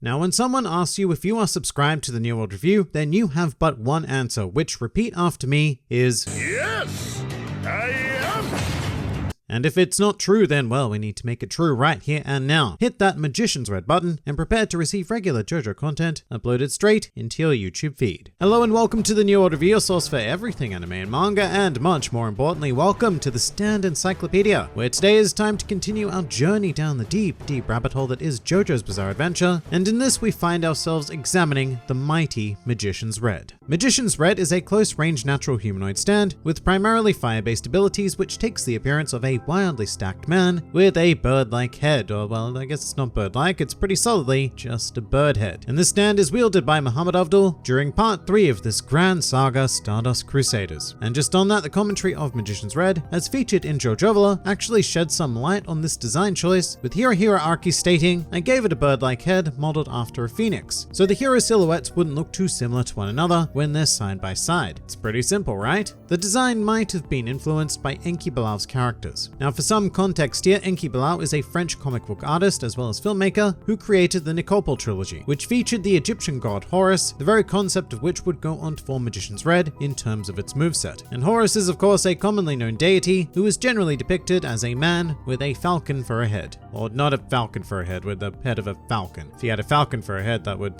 Now, when someone asks you if you are subscribed to the New World Review, then you have but one answer, which, repeat after me, is Yes, I am. And if it's not true, then well, we need to make it true right here and now. Hit that magician's red button and prepare to receive regular JoJo content uploaded straight into your YouTube feed. Hello and welcome to the New World Review, source for everything anime and manga, and much more importantly, welcome to the Stand Encyclopedia, where today is time to continue our journey down the deep rabbit hole that is JoJo's Bizarre Adventure, and in this we find ourselves examining the mighty Magician's Red. Magician's Red is a close-range natural humanoid stand with primarily fire-based abilities, which takes the appearance of a wildly stacked man with a bird-like head, or well, I guess it's not bird-like, it's pretty solidly just a bird head. And this stand is wielded by Muhammad Abdul during part 3 of this grand saga, Stardust Crusaders. And just on that, the commentary of Magician's Red, as featured in JoJoverla, actually shed some light on this design choice, with Hirohiro Araki stating, "I gave it a bird-like head modeled after a phoenix, so the hero silhouettes wouldn't look too similar to one another when they're side by side." It's pretty simple, right? The design might have been influenced by Enki Bilal's characters. Now, for some context here, Enki Bilal is a French comic book artist as well as filmmaker who created the Nicopol trilogy, which featured the Egyptian god Horus, the very concept of which would go on to form Magician's Red in terms of its moveset. And Horus is of course a commonly known deity who is generally depicted as a man with a falcon for a head. Or not a falcon for a head, with the head of a falcon. If he had a falcon for a head, that would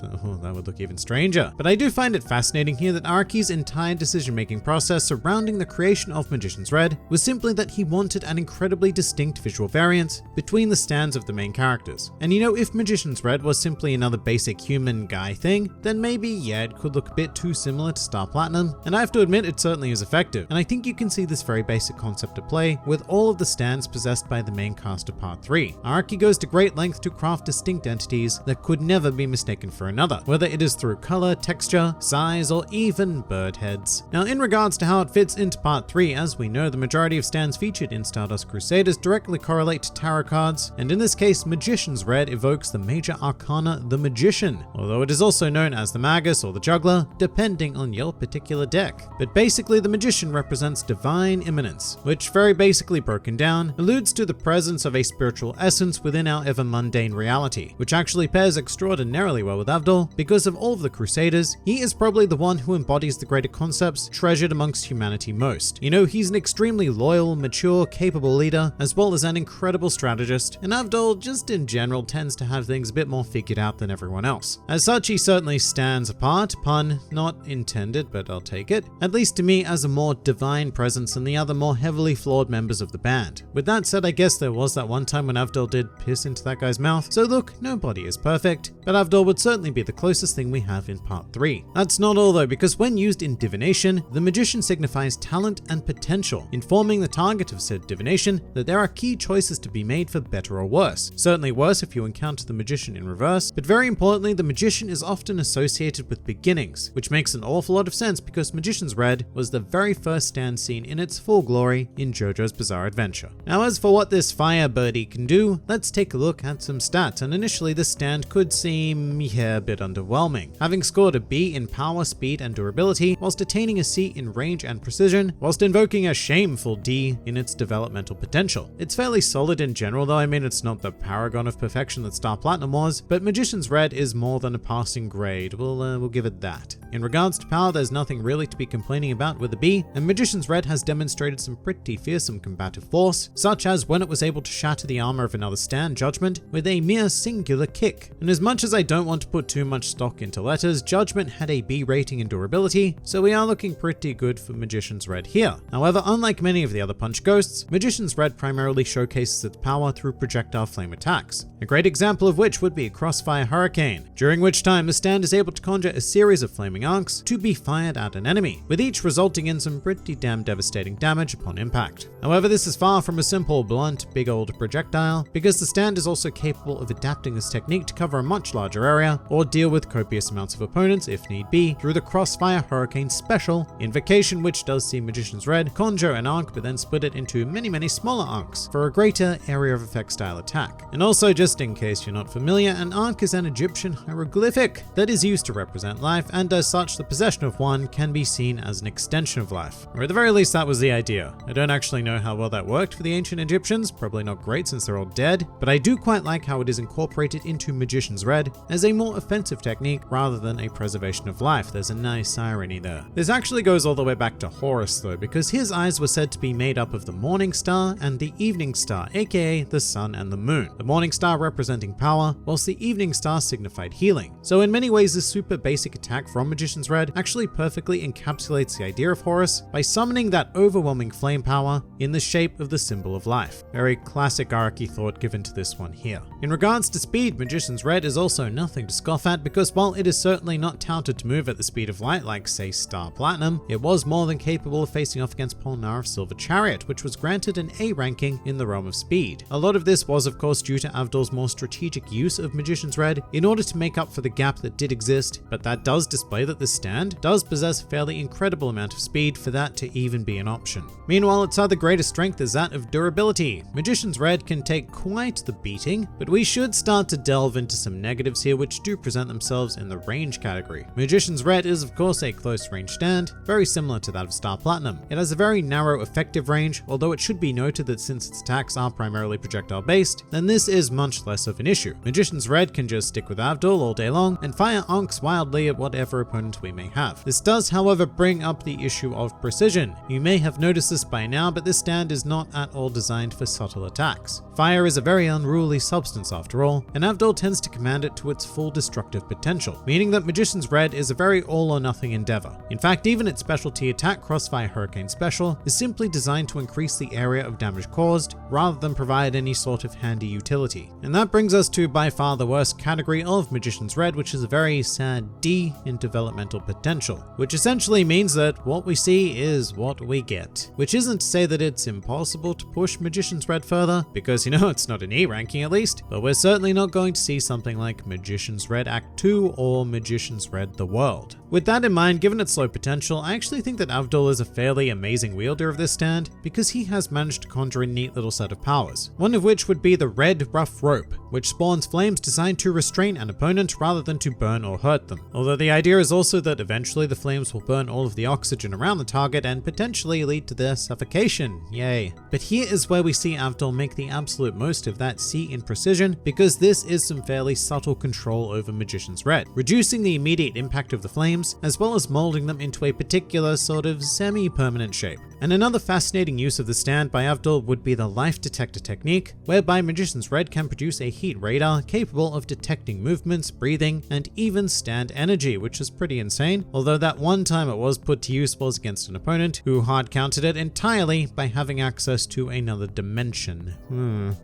look even stranger. But I do find it fascinating here that Araki's entire decision-making process surrounding the creation of Magician's Red was simply that he wanted an incredibly distinct visual variance between the stands of the main characters. And you know, if Magician's Red was simply another basic human guy thing, then maybe, yeah, it could look a bit too similar to Star Platinum, and I have to admit it certainly is effective. And I think you can see this very basic concept at play with all of the stands possessed by the main cast of Part 3. Araki goes to great length to craft distinct entities that could never be mistaken for another, whether it is through color, texture, size, or even bird heads. Now, in regards to how it fits into Part 3, as we know, the majority of stands featured in Stardust Crusaders directly correlate to tarot cards, and in this case, Magician's Red evokes the major arcana, the Magician, although it is also known as the Magus or the Juggler, depending on your particular deck. But basically, the Magician represents divine immanence, which very basically broken down, alludes to the presence of a spiritual essence within our ever mundane reality, which actually pairs extraordinarily well with Abdul, because of all of the Crusaders, he is probably the one who embodies the greater concepts treasured amongst humanity most. You know, he's an extremely loyal, mature, capable leader, as well as an incredible strategist, and Abdul just in general tends to have things a bit more figured out than everyone else. As such, he certainly stands apart, pun not intended, but I'll take it, at least to me, as a more divine presence than the other more heavily flawed members of the band. With that said, I guess there was that one time when Abdul did piss into that guy's mouth, so look, nobody is perfect, but Abdul would certainly be the closest thing we have in Part 3. That's not all though, because when used in divination, the Magician signifies talent and potential, informing the target of said divination that there are key choices to be made for better or worse. Certainly worse if you encounter the Magician in reverse, but very importantly, the Magician is often associated with beginnings, which makes an awful lot of sense because Magician's Red was the very first stand seen in its full glory in JoJo's Bizarre Adventure. Now, as for what this fire birdie can do, let's take a look at some stats, and initially this stand could seem, a bit underwhelming. Having scored a B in power, speed, and durability, whilst attaining a C in range and precision, whilst invoking a shameful D in its developmental potential. It's fairly solid in general though, I mean it's not the paragon of perfection that Star Platinum was, but Magician's Red is more than a passing grade, we'll give it that. In regards to power, there's nothing really to be complaining about with a B, and Magician's Red has demonstrated some pretty fearsome combative force, such as when it was able to shatter the armor of another stand, Judgment, with a mere singular kick. And as much as I don't want to put too much stock into letters, Judgment had a B rating in durability, so we are looking pretty good for Magician's Red here. However, unlike many of the other punch ghosts, Magician's Red primarily showcases its power through projectile flame attacks. A great example of which would be a Crossfire Hurricane, during which time the stand is able to conjure a series of flaming arcs to be fired at an enemy, with each resulting in some pretty damn devastating damage upon impact. However, this is far from a simple, blunt, big old projectile, because the stand is also capable of adapting this technique to cover a much larger area, or deal with copious amounts of opponents if need be, through the Crossfire Hurricane Special Invocation, which does see Magician's Red conjure an arc but then split it into many many smaller Ankhs for a greater area of effect style attack. And also, just in case you're not familiar, an Ankh is an Egyptian hieroglyphic that is used to represent life, and as such the possession of one can be seen as an extension of life. Or at the very least that was the idea. I don't actually know how well that worked for the ancient Egyptians, probably not great since they're all dead, but I do quite like how it is incorporated into Magician's Red as a more offensive technique rather than a preservation of life. There's a nice irony there. This actually goes all the way back to Horus though, because his eyes were said to be made up of the morning star and the evening star, aka the sun and the moon. The morning star representing power, whilst the evening star signified healing. So in many ways this super basic attack from Magician's Red actually perfectly encapsulates the idea of Horus by summoning that overwhelming flame power in the shape of the symbol of life. Very classic Araki thought given to this one here. In regards to speed, Magician's Red is also nothing to scoff at, because while it is certainly not touted to move at the speed of light like say Star Platinum, it was more than capable of facing off against Polnareff's Silver Chariot, which was granted an A ranking in the realm of speed. A lot of this was of course due to Avdol's more strategic use of Magician's Red in order to make up for the gap that did exist, but that does display that this stand does possess a fairly incredible amount of speed for that to even be an option. Meanwhile, its other greatest strength is that of durability. Magician's Red can take quite the beating, but we should start to delve into some negatives here which do present themselves in the range category. Magician's Red is of course a close range stand, very similar to that of Star Platinum. It has a very narrow effective range, although it should be noted that since its attacks are primarily projectile based, then this is much less of an issue. Magician's Red can just stick with Avdol all day long and fire Ankhs wildly at whatever opponent we may have. This does however bring up the issue of precision. You may have noticed this by now, but this stand is not at all designed for subtle attacks. Fire is a very unruly substance after all, and Avdol tends to command it to its full destructive potential, meaning that Magician's Red is a very all or nothing endeavor. In fact, even its specialty attack Crossfire Hurricane Special is simply designed to increase the area of damage caused rather than provide any sort of handy utility. And that brings us to by far the worst category of Magician's Red, which is a very sad D in developmental potential, which essentially means that what we see is what we get. Which isn't to say that it's impossible to push Magician's Red further, because it's not an E ranking at least, but we're certainly not going to see something like Magician's Red Act 2 or Magician's Red The World. With that in mind, given its low potential, I actually think that Avdol is a fairly amazing wielder of this stand, because he has managed to conjure a neat little set of powers. One of which would be the Red Rough Rope, which spawns flames designed to restrain an opponent rather than to burn or hurt them. Although the idea is also that eventually the flames will burn all of the oxygen around the target and potentially lead to their suffocation. Yay. But here is where we see Avdol make the absolute most of that C in precision, because this is some fairly subtle control over Magician's Red, reducing the immediate impact of the flames, as well as molding them into a particular sort of semi-permanent shape. And another fascinating use of the stand by Avdol would be the Life Detector technique, whereby Magician's Red can produce a heat radar capable of detecting movements, breathing, and even stand energy, which is pretty insane, although that one time it was put to use was against an opponent who hard countered it entirely by having access to another dimension.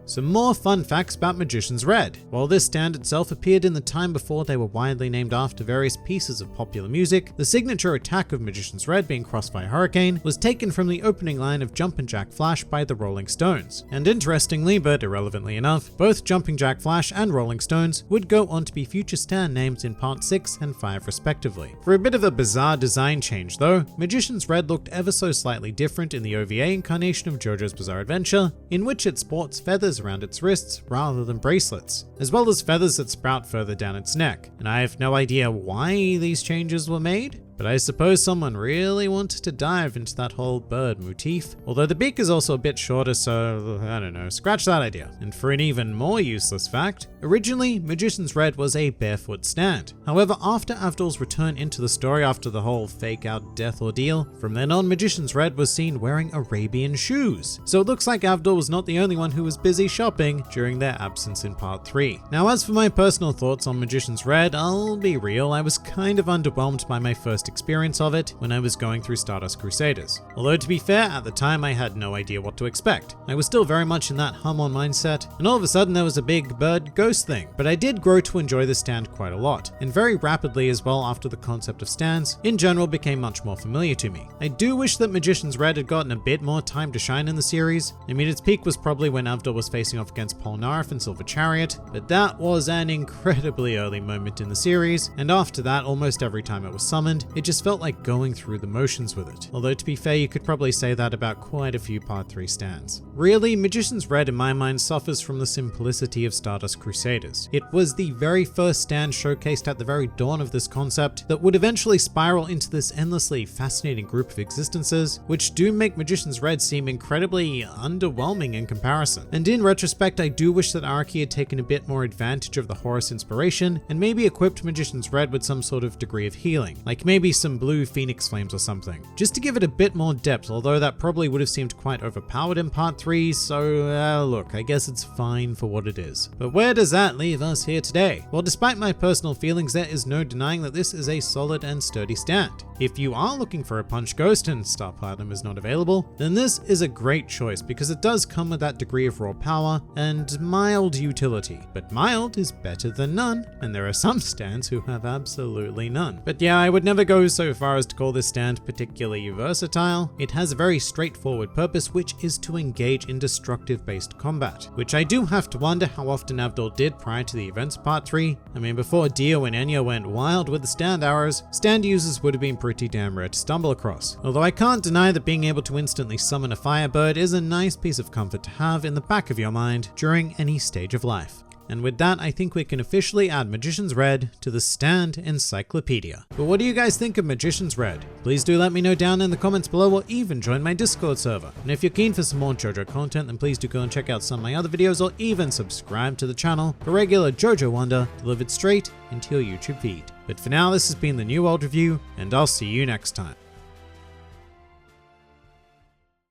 Some more fun facts about Magician's Red. While this stand itself appeared in the time before they were widely named after various pieces of popular music, the signature attack of Magician's Red, being Crossfire Hurricane, was taken from the opening line of Jumpin' Jack Flash by the Rolling Stones. And interestingly, but irrelevantly enough, both Jumpin' Jack Flash and Rolling Stones would go on to be future stand names in Part 6 and 5 respectively. For a bit of a bizarre design change though, Magician's Red looked ever so slightly different in the OVA incarnation of JoJo's Bizarre Adventure, in which it sports feathers around its wrists rather than bracelets, as well as feathers that sprout further down its neck. And I have no idea why these changes were made, but I suppose someone really wanted to dive into that whole bird motif. Although the beak is also a bit shorter, so I don't know, scratch that idea. And for an even more useless fact, originally Magician's Red was a barefoot stand. However, after Avdol's return into the story after the whole fake out death ordeal, from then on Magician's Red was seen wearing Arabian shoes. So it looks like Avdol was not the only one who was busy shopping during their absence in Part 3. Now as for my personal thoughts on Magician's Red, I'll be real, I was kind of underwhelmed by my first experience of it when I was going through Stardust Crusaders. Although to be fair, at the time I had no idea what to expect. I was still very much in that hum on mindset, and all of a sudden there was a big bird ghost thing. But I did grow to enjoy the stand quite a lot, and very rapidly as well after the concept of stands in general became much more familiar to me. I do wish that Magician's Red had gotten a bit more time to shine in the series. I mean, its peak was probably when Avdol was facing off against Polnareff and Silver Chariot, but that was an incredibly early moment in the series, and after that almost every time it was summoned, it It just felt like going through the motions with it. Although to be fair, you could probably say that about quite a few Part 3 stands. Really, Magician's Red in my mind suffers from the simplicity of Stardust Crusaders. It was the very first stand showcased at the very dawn of this concept that would eventually spiral into this endlessly fascinating group of existences, which do make Magician's Red seem incredibly underwhelming in comparison. And in retrospect, I do wish that Araki had taken a bit more advantage of the Horus inspiration and maybe equipped Magician's Red with some sort of degree of healing, like maybe some blue phoenix flames or something, just to give it a bit more depth, although that probably would have seemed quite overpowered in Part 3, so look, I guess it's fine for what it is. But where does that leave us here today? Well, despite my personal feelings, there is no denying that this is a solid and sturdy stand. If you are looking for a Punch Ghost and Star Platinum is not available, then this is a great choice because it does come with that degree of raw power and mild utility. But mild is better than none, and there are some stands who have absolutely none. But yeah, I would never go so far as to call this stand particularly versatile. It has a very straightforward purpose, which is to engage in destructive-based combat, which I do have to wonder how often Avdol did prior to the events of Part 3. I mean, before Dio and Enya went wild with the stand arrows, stand users would have been pretty damn rare to stumble across. Although I can't deny that being able to instantly summon a Firebird is a nice piece of comfort to have in the back of your mind during any stage of life. And with that, I think we can officially add Magician's Red to the stand encyclopedia. But what do you guys think of Magician's Red? Please do let me know down in the comments below, or even join my Discord server. And if you're keen for some more JoJo content, then please do go and check out some of my other videos, or even subscribe to the channel for regular JoJo wonder delivered straight into your YouTube feed. But for now, this has been the New World Review, and I'll see you next time.